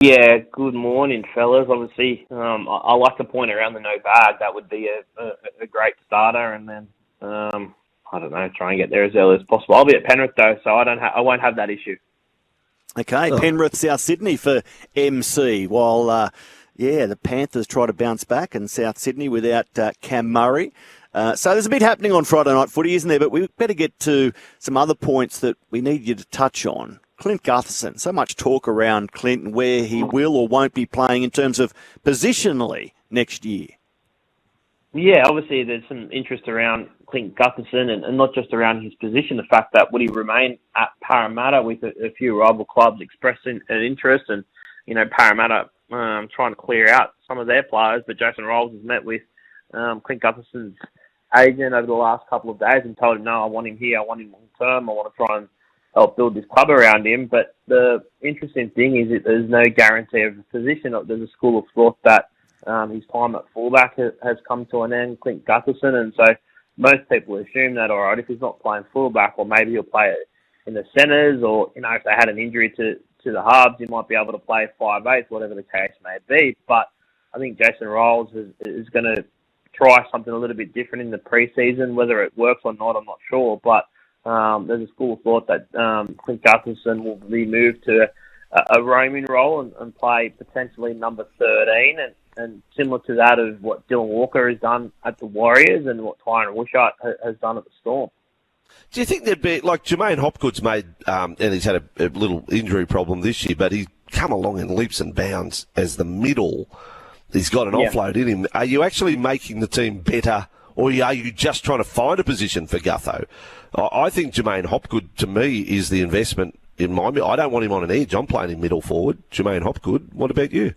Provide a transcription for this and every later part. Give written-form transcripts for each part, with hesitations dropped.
Yeah, good morning, fellas. Obviously, I like to point around the no bag. That would be a great starter, and then I don't know, try and get there as early as possible. I'll be at Penrith though, so I won't have that issue. Okay, Penrith, South Sydney for MC. While the Panthers try to bounce back, and South Sydney without Cam Murray. So there's a bit happening on Friday night footy, isn't there? But we better get to some other points that we need you to touch on. Clint Gutherson, so much talk around Clint and where he will or won't be playing in terms of positionally next year. Yeah, obviously there's some interest around Clint Gutherson and not just around his position, the fact that would he remain at Parramatta with a few rival clubs expressing an interest and, Parramatta trying to clear out some of their players, but Jason Rolls has met with Clint Gutherson's agent over the last couple of days and told him, no, I want him here, I want him long term, I want to try and help build this club around him. But the interesting thing is that there's no guarantee of a position. There's a school of thought that his time at fullback has come to an end, Clint Gutherson, and so most people assume that, all right, if he's not playing fullback, or maybe he'll play in the centres, or, if they had an injury to the halves, he might be able to play 5'8", whatever the case may be. But I think Jason Rolls is going to try something a little bit different in the pre-season. Whether it works or not, I'm not sure, but there's a school of thought that Clint Gutherson will be moved to a roaming role and play potentially number 13, and similar to that of what Dylan Walker has done at the Warriors and what Tyron Wishart has done at the Storm. Do you think there'd be, like Jermaine Hopgood's made, and he's had a little injury problem this year, but he's come along in leaps and bounds as the middle. He's got an offload in him. Are you actually making the team better, or are you just trying to find a position for Gutho? I think Jermaine Hopgood, to me, is the investment in my... I don't want him on an edge. I'm playing him middle forward. Jermaine Hopgood, what about you?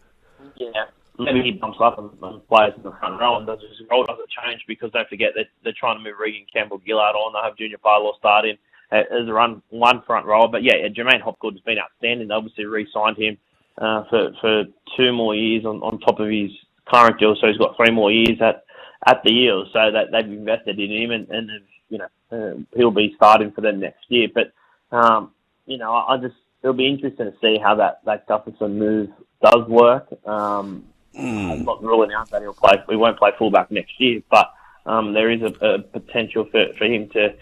Yeah, maybe he bumps up and plays in the front row, and his role doesn't change, because don't forget that they're trying to move Regan Campbell-Gillard on. They have Junior Parlour starting as a one front row. But yeah, Jermaine Hopgood has been outstanding. They obviously re-signed him for 2 more years on top of his current deal, so he's got 3 more years at the Eels. So that they've invested in him, and he'll be starting for them next year. But it'll be interesting to see how that Gutherson move does work. I'm not ruling out that he won't play fullback next year, but there is a potential for him to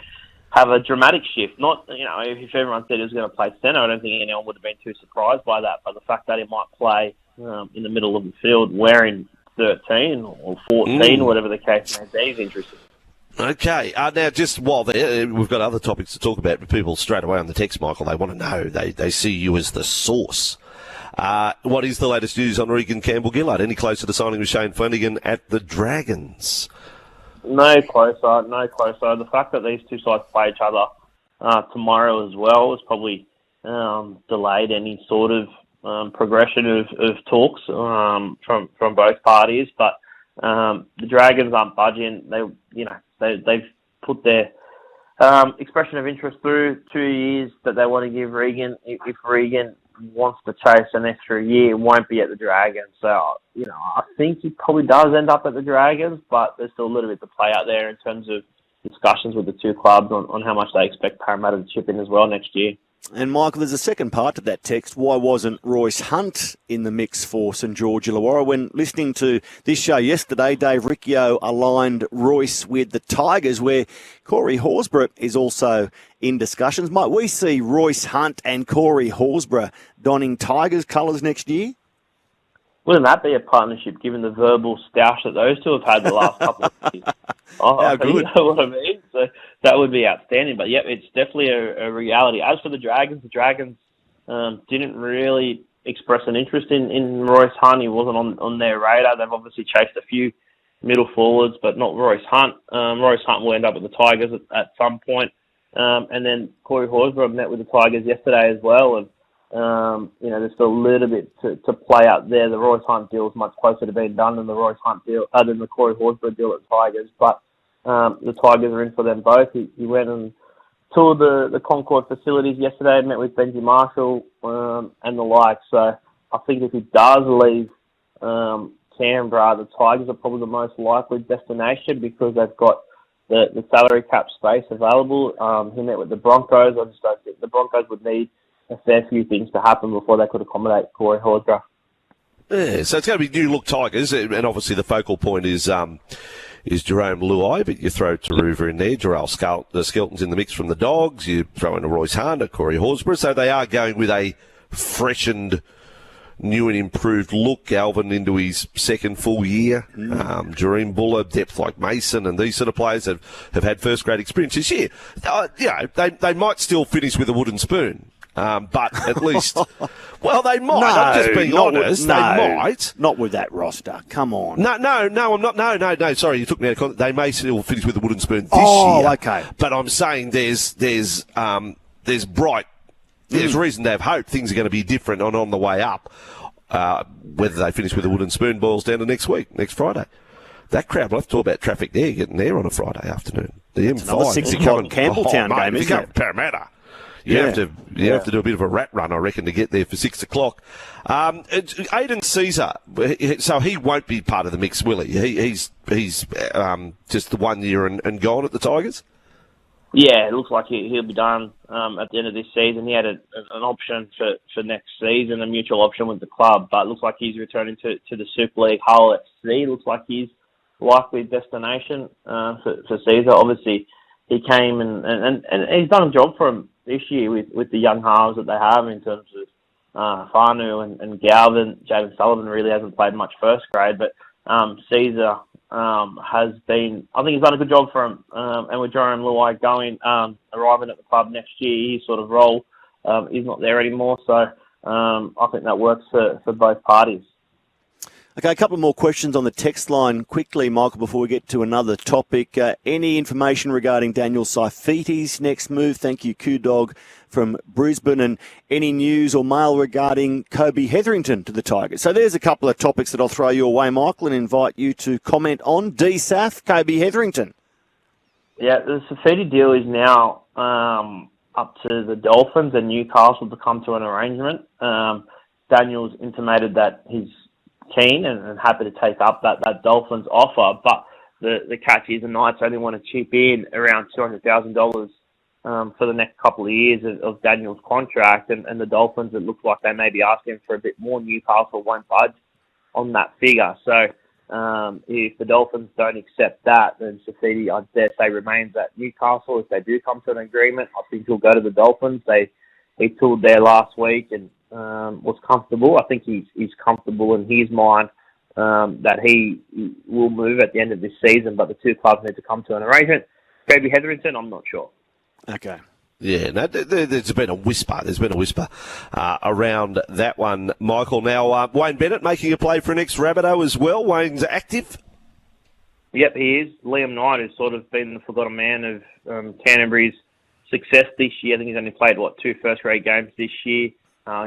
have a dramatic shift. Not, if everyone said he was going to play centre, I don't think anyone would have been too surprised by that. But the fact that he might play in the middle of the field wearing 13 or 14, whatever the case may be, is interesting. Okay, now just while there, we've got other topics to talk about, but people straight away on the text, Michael, they want to know. They see you as the source. What is the latest news on Regan Campbell-Gillard? Any closer to signing with Shane Flanagan at the Dragons? No closer. The fact that these two sides play each other tomorrow as well has probably delayed any sort of progression of talks from both parties. But the Dragons aren't budging. They've put their expression of interest through 2 years that they want to give Regan. If Regan wants to chase an extra year, it won't be at the Dragons. So, I think he probably does end up at the Dragons, but there's still a little bit to play out there in terms of discussions with the two clubs on how much they expect Parramatta to chip in as well next year. And Michael, there's a second part to that text. Why wasn't Royce Hunt in the mix for St George Illawarra? When listening to this show yesterday, Dave Riccio aligned Royce with the Tigers, where Corey Horsburgh is also in discussions. Might we see Royce Hunt and Corey Horsburgh donning Tigers colours next year? Wouldn't that be a partnership, given the verbal stoush that those two have had the last couple of years? How good. You know what I mean? So that would be outstanding. But, yeah, it's definitely a reality. As for the Dragons didn't really express an interest in Royce Hunt. He wasn't on their radar. They've obviously chased a few middle forwards, but not Royce Hunt. Royce Hunt will end up with the Tigers at some point. And then Corey Horsburgh met with the Tigers yesterday as well, and there's still a little bit to play out there. The Royce Hunt deal is much closer to being done than the Royce Hunt deal, than the Corey Horsburgh deal at Tigers. But the Tigers are in for them both. He went and toured the Concord facilities yesterday, met with Benji Marshall and the like. So I think if he does leave Canberra, the Tigers are probably the most likely destination because they've got the salary cap space available. He met with the Broncos. I just don't think the Broncos would need a fair few things to happen before they could accommodate Corey Horsburgh. Yeah, so it's going to be new look Tigers, and obviously the focal point is Jerome Luai, but you throw Taruva in there, Jarrell Skelton's in the mix from the Dogs, you throw in a Royce Hunter, Corey Horsburgh, so they are going with a freshened, new and improved look. Alvin into his second full year. Jareem Buller, depth like Mason, and these sort of players have had first grade experience this year. They might still finish with a wooden spoon. But at least, well, they might. I'm just being honest. They might. Not with that roster. Come on. No, I'm not. No. Sorry, you took me out of context. They may still finish with a wooden spoon this year. Oh, okay. But I'm saying there's bright. There's reason to have hope. Things are going to be different on the way up. Whether they finish with a wooden spoon boils down to next Friday. That crowd, we'll have to talk about traffic there, getting there on a Friday afternoon. The M5. Another 6 o'clock Campbelltown game, isn't it? Parramatta. You have to do a bit of a rat run, I reckon, to get there for 6 o'clock. Aidan Caesar, so he won't be part of the mix, will he? He's just the 1 year and gone at the Tigers? Yeah, it looks like he'll be done at the end of this season. He had an option for next season, a mutual option with the club, but it looks like he's returning to the Super League Hull FC. Looks like he's likely destination for Caesar. Obviously, he came and he's done a job for him this year with the young halves that they have in terms of Whānau and Galvin. Jaden Sullivan really hasn't played much first grade, but Caesar has been, I think he's done a good job for him. And with Jerome Luai arriving at the club next year, his sort of role, he's not there anymore. So I think that works for both parties. Okay, a couple more questions on the text line quickly, Michael, before we get to another topic. Any information regarding Daniel Saifiti's next move? Thank you, Q-Dog from Brisbane. And any news or mail regarding Kobe Hetherington to the Tigers? So there's a couple of topics that I'll throw your way, Michael, and invite you to comment on. DSAF, Kobe Hetherington. Yeah, the Saifiti deal is now up to the Dolphins and Newcastle to come to an arrangement. Daniel's intimated that he's keen and happy to take up that Dolphins offer, but the catch is the Knights only want to chip in around $200,000 for the next couple of years of Daniel's contract, and the Dolphins, it looks like they may be asking for a bit more. Newcastle won't budge on that figure. So if the Dolphins don't accept that, then Saifiti, I dare say, remains at Newcastle. If they do come to an agreement, I think he'll go to the Dolphins. He toured there last week and was comfortable. I think he's comfortable in his mind that he will move at the end of this season, but the two clubs need to come to an arrangement. Kobe Hetherington, I'm not sure. Okay. Yeah, no, there's been a whisper. There's been a whisper around that one, Michael. Now, Wayne Bennett making a play for an ex-Rabbitoh as well. Wayne's active. Yep, he is. Liam Knight has sort of been the forgotten man of Canterbury's success this year. I think he's only played, 2 first-grade games this year.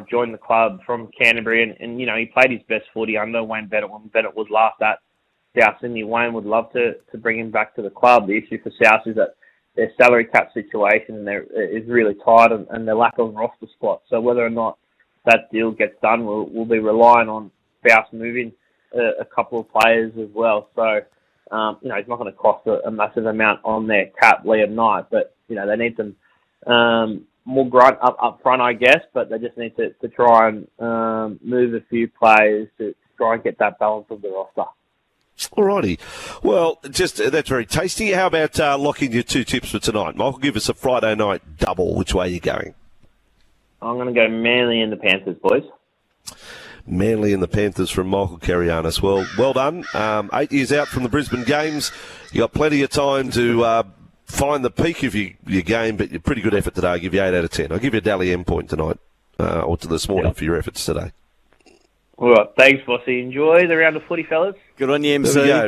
Joined the club from Canterbury, and he played his best footy under Wayne Bennett when Bennett was last at South Sydney. Wayne would love to bring him back to the club. The issue for South is that their salary cap situation is really tight, and their lack of roster spots. So whether or not that deal gets done, we'll be relying on South moving a couple of players as well. So he's not going to cost a massive amount on their cap, Liam Knight, but they need some more grunt up front, I guess, but they just need to try and move a few players to try and get that balance of the roster. Alrighty. Well, that's very tasty. How about locking your 2 tips for tonight? Michael, give us a Friday night double. Which way are you going? I'm going to go Manly and the Panthers, boys. Manly and the Panthers from Michael Carayannis. Well done. 8 years out from the Brisbane Games. You got plenty of time to find the peak of your game, but you're pretty good effort today. I'll give you 8 out of 10. I'll give you a Dally M point tonight, or to this morning for your efforts today. All right, thanks, Vossy. Enjoy the round of footy, fellas. Good on you, MC. There we go.